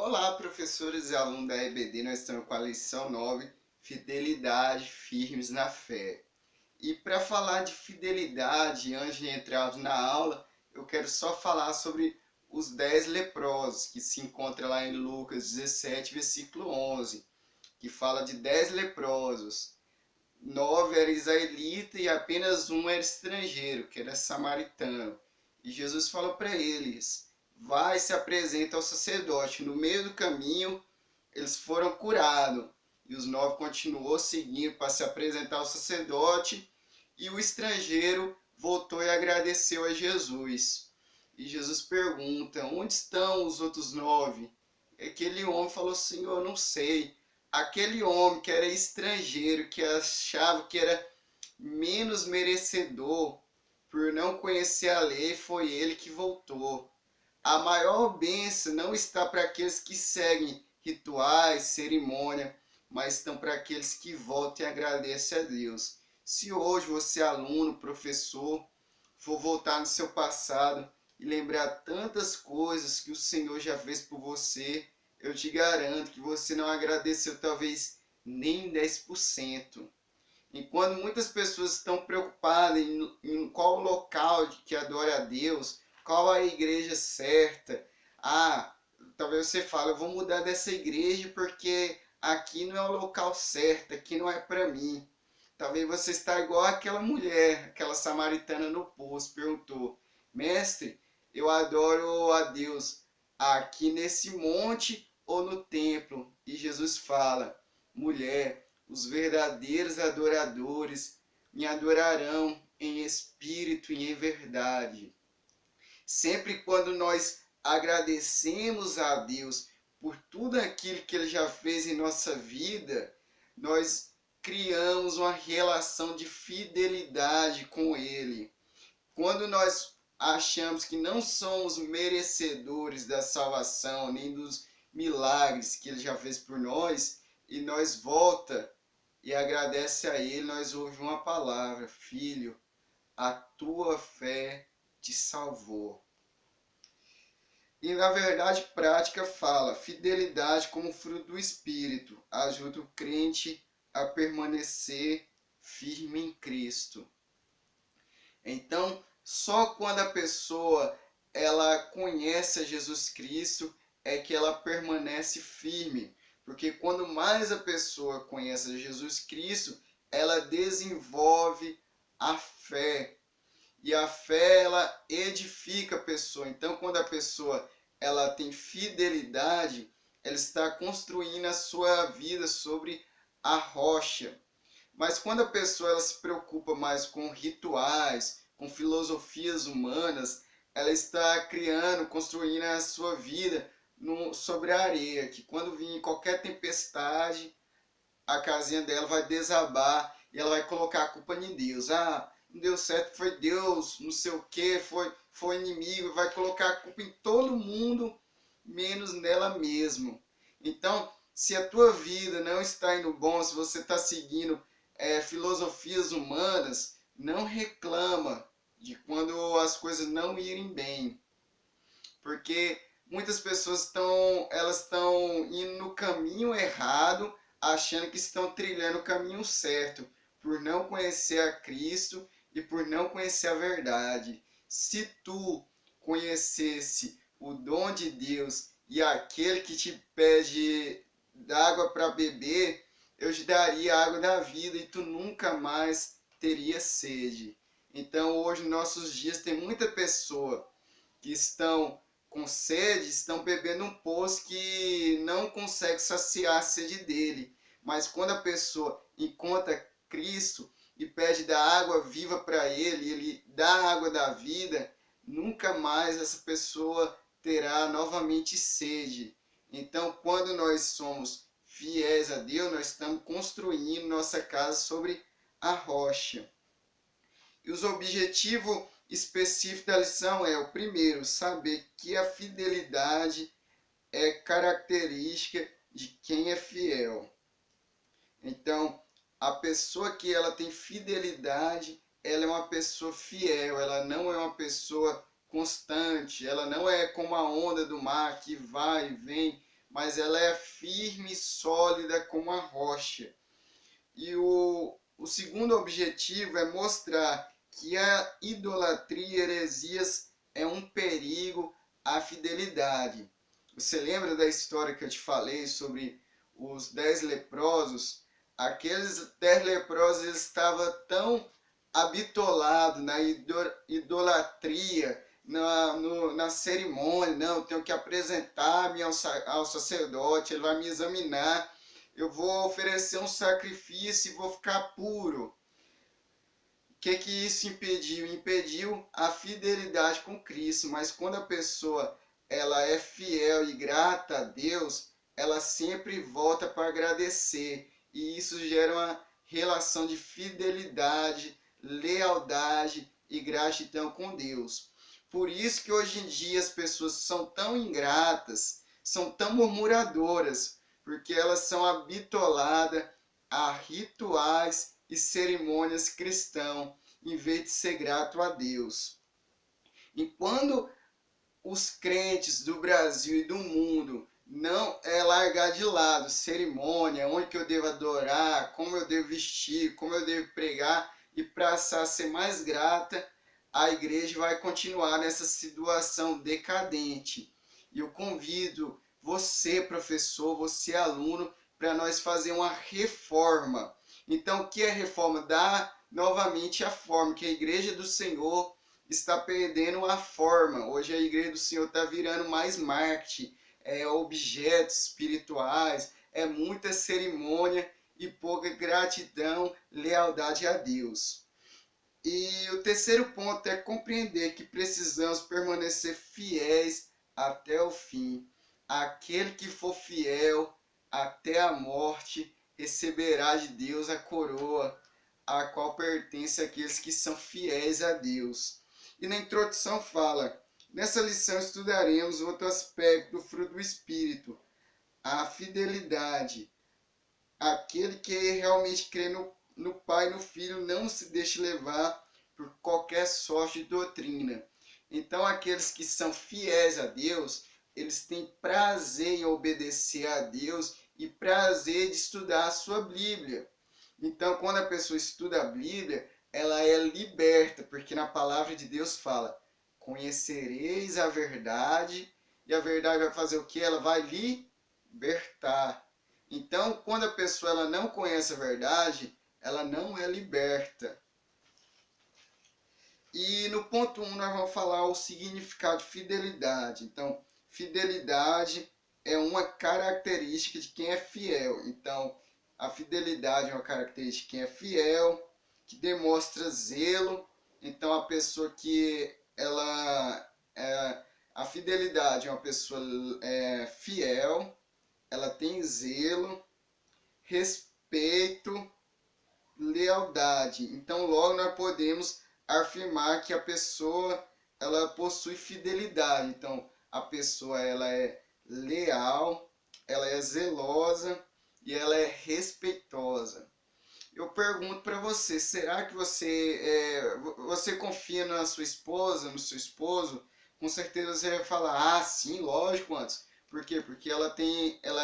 Olá, professores e alunos da EBD, nós estamos com a lição 9, Fidelidade firmes na fé. E para falar de fidelidade, antes de entrarmos na aula, eu quero só falar sobre os 10 leprosos, que se encontra lá em Lucas 17, versículo 11, que fala de 10 leprosos. 9 era israelita e apenas um era estrangeiro, que era samaritano. E Jesus falou para eles: vai e se apresenta ao sacerdote. No meio do caminho, eles foram curados. E os 9 continuou seguindo para se apresentar ao sacerdote. E o estrangeiro voltou e agradeceu a Jesus. E Jesus pergunta: onde estão os outros 9? Aquele homem falou: Senhor, eu não sei. Aquele homem que era estrangeiro, que achava que era menos merecedor por não conhecer a lei, foi ele que voltou. A maior bênção não está para aqueles que seguem rituais, cerimônia, mas estão para aqueles que voltam e agradecem a Deus. Se hoje você, aluno, professor, for voltar no seu passado e lembrar tantas coisas que o Senhor já fez por você, eu te garanto que você não agradeceu talvez nem 10%. Enquanto muitas pessoas estão preocupadas em qual local que adora a Deus, qual a igreja certa. Talvez você fale, eu vou mudar dessa igreja porque aqui não é o local certo, aqui não é para mim. Talvez você está igual aquela mulher, aquela samaritana no poço, perguntou: mestre, eu adoro a Deus aqui nesse monte ou no templo? E Jesus fala: mulher, os verdadeiros adoradores me adorarão em espírito e em verdade. Sempre quando nós agradecemos a Deus por tudo aquilo que Ele já fez em nossa vida, nós criamos uma relação de fidelidade com Ele. Quando nós achamos que não somos merecedores da salvação, nem dos milagres que Ele já fez por nós, e nós volta e agradece a Ele, nós ouvimos uma palavra: filho, a tua fé te salvou. E na verdade prática fala: fidelidade como fruto do Espírito ajuda o crente a permanecer firme em Cristo. Então, só quando a pessoa ela conhece a Jesus Cristo é que ela permanece firme. Porque quando mais a pessoa conhece a Jesus Cristo, ela desenvolve a fé. E a fé, ela edifica a pessoa. Então, quando a pessoa ela tem fidelidade, ela está construindo a sua vida sobre a rocha. Mas quando a pessoa ela se preocupa mais com rituais, com filosofias humanas, ela está criando, construindo a sua vida sobre a areia, que quando vir qualquer tempestade, a casinha dela vai desabar e ela vai colocar a culpa em Deus. Não deu certo, foi Deus, não sei o que, foi inimigo, vai colocar a culpa em todo mundo, menos nela mesma. Então, se a tua vida não está indo bom, se você está seguindo filosofias humanas, não reclama de quando as coisas não irem bem. Porque muitas pessoas estão indo no caminho errado, achando que estão trilhando o caminho certo, por não conhecer a Cristo e por não conhecer a verdade. Se tu conhecesse o dom de Deus e aquele que te pede água para beber, eu te daria a água da vida e tu nunca mais teria sede. Então hoje, nos nossos dias, tem muita pessoa que estão com sede, estão bebendo um poço que não consegue saciar a sede dele. Mas quando a pessoa encontra Cristo e pede da água viva para ele, ele dá a água da vida, nunca mais essa pessoa terá novamente sede. Então, quando nós somos fiéis a Deus, nós estamos construindo nossa casa sobre a rocha. E os objetivos específicos da lição o primeiro, saber que a fidelidade é característica de quem é fiel. Então, a pessoa que ela tem fidelidade, ela é uma pessoa fiel, ela não é uma pessoa constante, ela não é como a onda do mar que vai e vem, mas ela é firme e sólida como a rocha. E o segundo objetivo é mostrar que a idolatria e heresias é um perigo à fidelidade. Você lembra da história que eu te falei sobre os 10 leprosos? Aqueles 10 leprosos estavam tão habitolados na idolatria, na cerimônia. Não, eu tenho que apresentar-me ao sacerdote, ele vai me examinar, eu vou oferecer um sacrifício e vou ficar puro. O que isso impediu? Impediu a fidelidade com Cristo. Mas quando a pessoa ela é fiel e grata a Deus, ela sempre volta para agradecer. E isso gera uma relação de fidelidade, lealdade e gratidão com Deus. Por isso que hoje em dia as pessoas são tão ingratas, são tão murmuradoras, porque elas são habitoladas a rituais e cerimônias cristãos, em vez de ser grato a Deus. E quando os crentes do Brasil e do mundo não largar de lado cerimônia, onde que eu devo adorar, como eu devo vestir, como eu devo pregar, e passar a ser mais grata, a igreja vai continuar nessa situação decadente. E eu convido você, professor, você, aluno, para nós fazer uma reforma. Então, o que é reforma? Dar novamente a forma, que a igreja do Senhor está perdendo a forma. Hoje a igreja do Senhor está virando mais marketing, objetos espirituais, muita cerimônia e pouca gratidão, lealdade a Deus. E o terceiro ponto é compreender que precisamos permanecer fiéis até o fim. Aquele que for fiel até a morte receberá de Deus a coroa, a qual pertence àqueles que são fiéis a Deus. E na introdução fala: nessa lição estudaremos outro aspecto do fruto do Espírito, a fidelidade. Aquele que realmente crê no Pai e no Filho não se deixa levar por qualquer sorte de doutrina. Então, aqueles que são fiéis a Deus, eles têm prazer em obedecer a Deus e prazer de estudar a sua Bíblia. Então, quando a pessoa estuda a Bíblia, ela é liberta, porque na palavra de Deus fala: conhecereis a verdade, e a verdade vai fazer o que? Ela vai libertar. Então, quando a pessoa ela não conhece a verdade, ela não é liberta. E no ponto 1 nós vamos falar o significado de fidelidade. Então, fidelidade é uma característica de quem é fiel. Então, a fidelidade é uma característica de quem é fiel, que demonstra zelo. Então, a pessoa que a fidelidade é uma pessoa fiel, ela tem zelo, respeito, lealdade. Então, logo nós podemos afirmar que a pessoa ela possui fidelidade. Então, a pessoa ela é leal, ela é zelosa e ela é respeitosa. Eu pergunto para você, será que você confia na sua esposa, no seu esposo? Com certeza você vai falar: ah, sim, lógico, antes. Por quê? Porque ela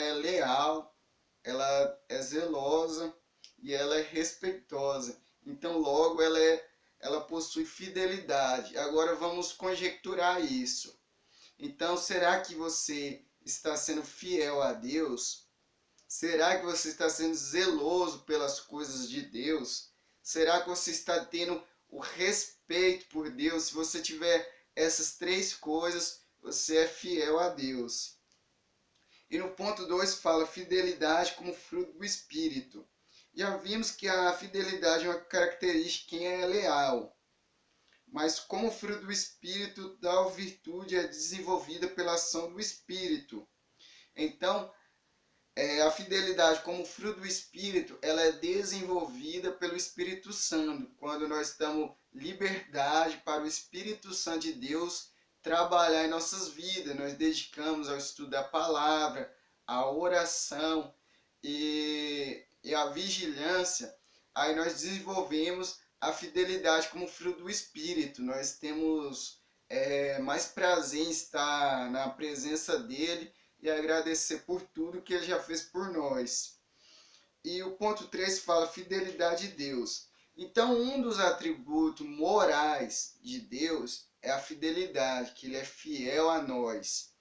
é leal, ela é zelosa e ela é respeitosa. Então, logo, ela possui fidelidade. Agora, vamos conjecturar isso. Então, será que você está sendo fiel a Deus? Será que você está sendo zeloso pelas coisas de Deus? Será que você está tendo o respeito por Deus? Se você tiver essas três coisas, você é fiel a Deus. E no ponto 2 fala fidelidade como fruto do Espírito. Já vimos que a fidelidade é uma característica de quem é leal. Mas como fruto do Espírito, tal virtude é desenvolvida pela ação do Espírito. Então, a fidelidade como fruto do Espírito, ela é desenvolvida pelo Espírito Santo. Quando nós damos liberdade para o Espírito Santo de Deus trabalhar em nossas vidas, nós dedicamos ao estudo da palavra, à oração e a vigilância, aí nós desenvolvemos a fidelidade como fruto do Espírito. Nós temos mais prazer em estar na presença dele e agradecer por tudo que Ele já fez por nós. E o ponto 3 fala fidelidade de Deus. Então, um dos atributos morais de Deus é a fidelidade, que Ele é fiel a nós.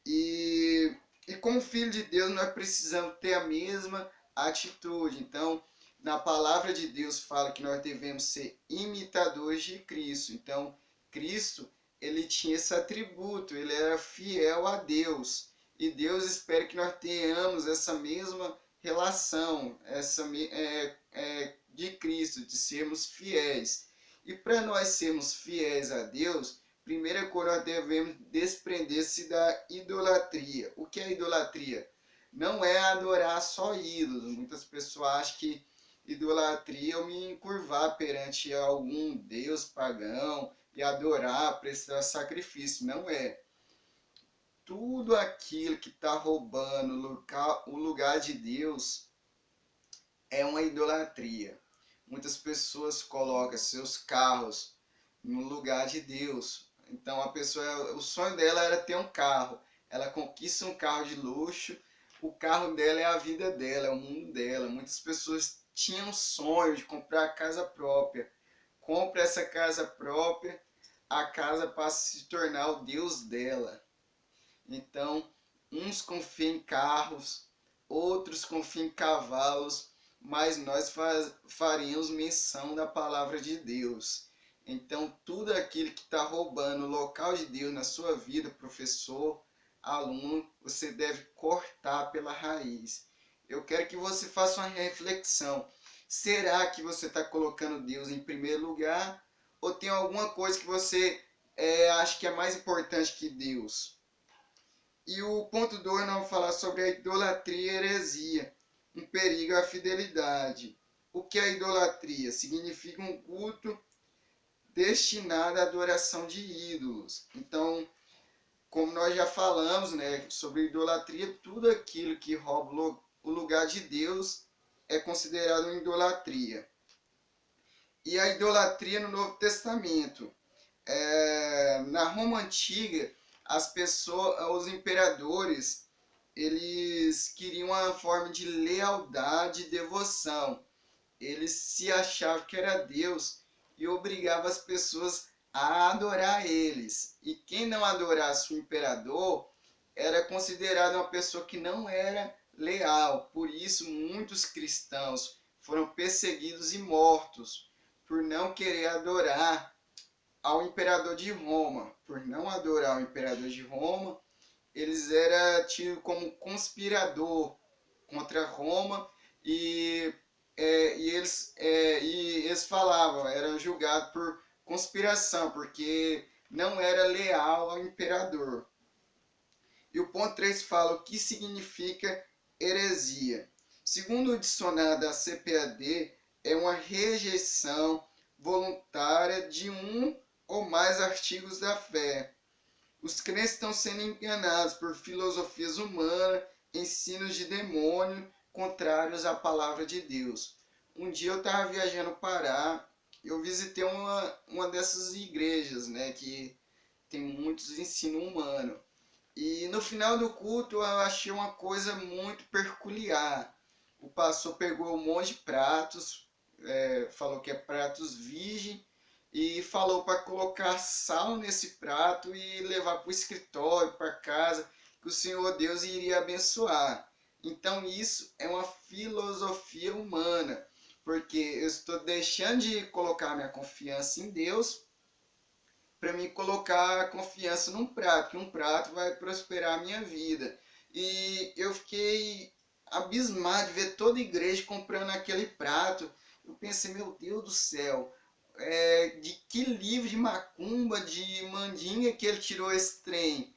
E como filho de Deus, nós precisamos ter a mesma atitude. Então, na palavra de Deus fala que nós devemos ser imitadores de Cristo. Então, Cristo, ele tinha esse atributo, ele era fiel a Deus. E Deus espera que nós tenhamos essa mesma relação, de Cristo, de sermos fiéis. E para nós sermos fiéis a Deus, primeira coisa, nós devemos desprender-se da idolatria. O que é idolatria? Não é adorar só ídolos. Muitas pessoas acham que idolatria é eu me encurvar perante algum deus pagão e adorar, prestar sacrifício. Não é. Tudo aquilo que está roubando o lugar de Deus é uma idolatria. Muitas pessoas colocam seus carros no lugar de Deus. Então a pessoa, o sonho dela era ter um carro. Ela conquista um carro de luxo. O carro dela é a vida dela, é o mundo dela. Muitas pessoas tinham sonho de comprar a casa própria. Compra essa casa própria, a casa passa a se tornar o Deus dela. Então, uns confiam em carros, outros confiam em cavalos, mas nós faremos menção da palavra de Deus. Então, tudo aquilo que está roubando o local de Deus na sua vida, professor, aluno, você deve cortar pela raiz. Eu quero que você faça uma reflexão. Será que você está colocando Deus em primeiro lugar? Ou tem alguma coisa que você acha que é mais importante que Deus? E o ponto 2, nós vamos falar sobre a idolatria e heresia, um perigo à fidelidade. O que é idolatria? Significa um culto destinado à adoração de ídolos. Então, como nós já falamos, né, sobre idolatria, tudo aquilo que rouba o lugar de Deus é considerado uma idolatria. E a idolatria no Novo Testamento. Na Roma Antiga, as pessoas, os imperadores, eles queriam uma forma de lealdade e devoção. Eles se achavam que era Deus e obrigavam as pessoas a adorar eles. E quem não adorasse o imperador era considerado uma pessoa que não era leal. Por isso, muitos cristãos foram perseguidos e mortos por não querer adorar ao imperador de Roma. Por não adorar o imperador de Roma, eles eram tidos como conspirador contra Roma e eles falavam, eram julgados por conspiração, porque não era leal ao imperador. E o ponto 3 fala o que significa heresia. Segundo o dicionário da CPAD, é uma rejeição voluntária de um ou mais artigos da fé. Os crentes estão sendo enganados por filosofias humanas, ensinos de demônio, contrários à palavra de Deus. Um dia eu estava viajando no Pará, eu visitei uma dessas igrejas, né, que tem muitos ensinos humanos. E no final do culto eu achei uma coisa muito peculiar. O pastor pegou um monte de pratos, falou que é pratos virgem, e falou para colocar sal nesse prato e levar para o escritório, para casa, que o Senhor Deus iria abençoar. Então isso é uma filosofia humana, porque eu estou deixando de colocar minha confiança em Deus para mim colocar a confiança num prato, que um prato vai prosperar a minha vida. E eu fiquei abismado de ver toda a igreja comprando aquele prato. Eu pensei, meu Deus do céu, de que livro de macumba, de mandinga que ele tirou esse trem?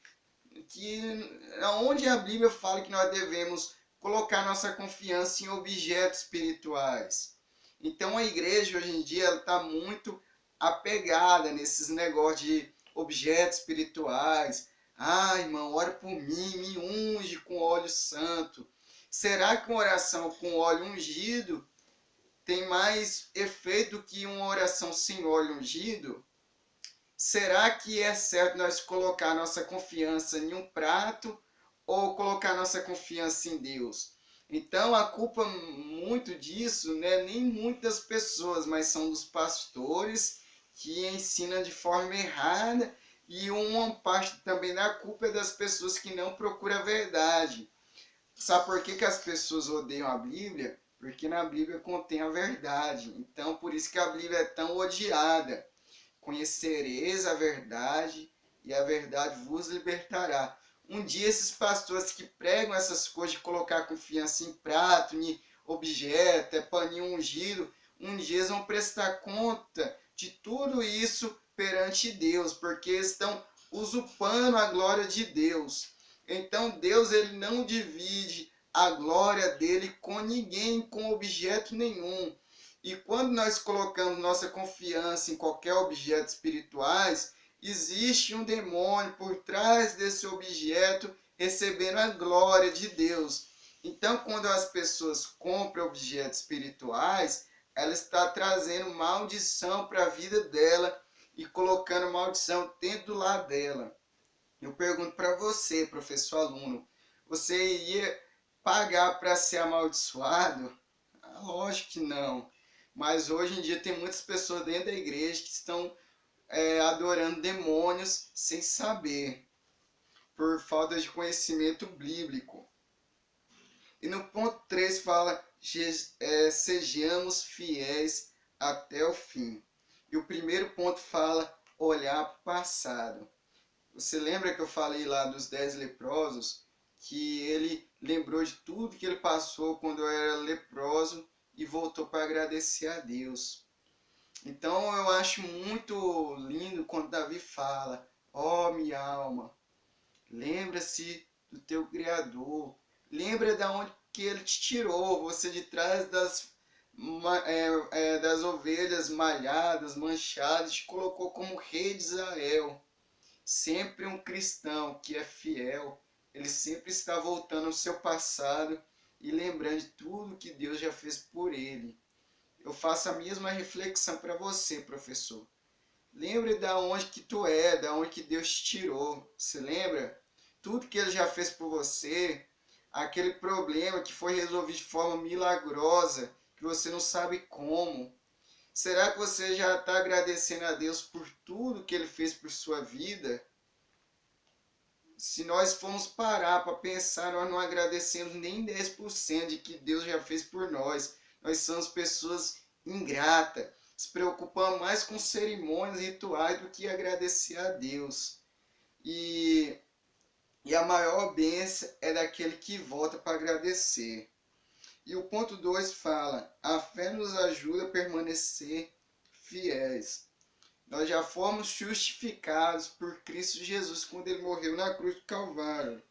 Onde a Bíblia fala que nós devemos colocar nossa confiança em objetos espirituais. Então a igreja hoje em dia está muito apegada nesses negócios de objetos espirituais. Ah, irmão, ora por mim, me unge com óleo santo. Será que uma oração com óleo ungido tem mais efeito do que uma oração sem óleo ungido? Será que é certo nós colocar nossa confiança em um prato ou colocar nossa confiança em Deus? Então a culpa muito disso, né, nem muitas pessoas, mas são dos pastores que ensinam de forma errada, e uma parte também da culpa é das pessoas que não procuram a verdade. Sabe por que as pessoas odeiam a Bíblia? Porque na Bíblia contém a verdade. Então por isso que a Bíblia é tão odiada. Conhecereis a verdade e a verdade vos libertará. Um dia esses pastores que pregam essas coisas de colocar confiança em prato, em objeto, paninho ungido, um dia eles vão prestar conta de tudo isso perante Deus, porque estão usurpando a glória de Deus. Então Deus ele não divide a glória dele com ninguém, com objeto nenhum. E quando nós colocamos nossa confiança em qualquer objeto espirituais, existe um demônio por trás desse objeto recebendo a glória de Deus. Então, quando as pessoas compram objetos espirituais, ela está trazendo maldição para a vida dela e colocando maldição dentro do lar dela. Eu pergunto para você, professor aluno, você iria pagar para ser amaldiçoado? Lógico que não. Mas hoje em dia tem muitas pessoas dentro da igreja que estão adorando demônios sem saber, por falta de conhecimento bíblico. E no ponto 3 fala, sejamos fiéis até o fim. E o primeiro ponto fala, olhar para o passado. Você lembra que eu falei lá dos 10 leprosos? Que ele lembrou de tudo que ele passou quando eu era leproso e voltou para agradecer a Deus. Então eu acho muito lindo quando Davi fala, ó minha alma, lembra-se do teu Criador, lembra de onde que ele te tirou, você de trás das ovelhas malhadas, manchadas, te colocou como rei de Israel. Sempre um cristão que é fiel, ele sempre está voltando ao seu passado e lembrando de tudo que Deus já fez por ele. Eu faço a mesma reflexão para você, professor. Lembre da onde que tu é, da onde que Deus te tirou. Você lembra? Tudo que ele já fez por você, aquele problema que foi resolvido de forma milagrosa, que você não sabe como. Será que você já está agradecendo a Deus por tudo que ele fez por sua vida? Se nós formos parar para pensar, nós não agradecemos nem 10% de que Deus já fez por nós. Nós somos pessoas ingratas, se preocupamos mais com cerimônias e rituais do que agradecer a Deus. E a maior bênção é daquele que volta para agradecer. E o ponto 2 fala, a fé nos ajuda a permanecer fiéis. Nós já fomos justificados por Cristo Jesus quando ele morreu na cruz do Calvário.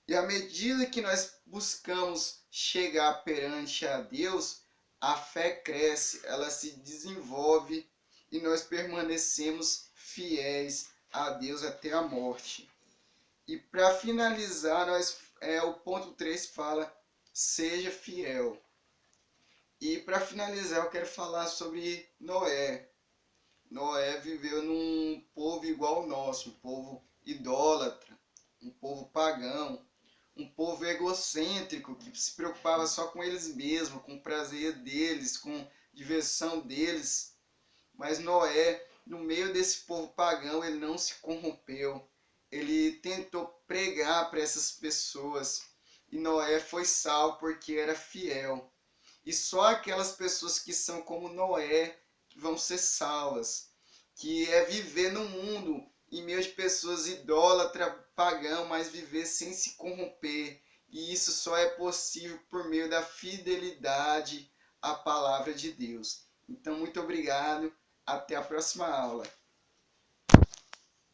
E à medida que nós buscamos chegar perante a Deus, a fé cresce, ela se desenvolve e nós permanecemos fiéis a Deus até a morte. E para finalizar, o ponto 3 fala, seja fiel. E para finalizar, eu quero falar sobre Noé. Noé viveu num povo igual ao nosso, um povo idólatra, um povo pagão, um povo egocêntrico que se preocupava só com eles mesmos, com o prazer deles, com a diversão deles. Mas Noé, no meio desse povo pagão, ele não se corrompeu. Ele tentou pregar para essas pessoas. E Noé foi salvo porque era fiel. E só aquelas pessoas que são como Noé vão ser salvas. Que é viver no mundo em meio de pessoas idólatras, pagão, mas viver sem se corromper. E isso só é possível por meio da fidelidade à palavra de Deus. Então, muito obrigado. Até a próxima aula.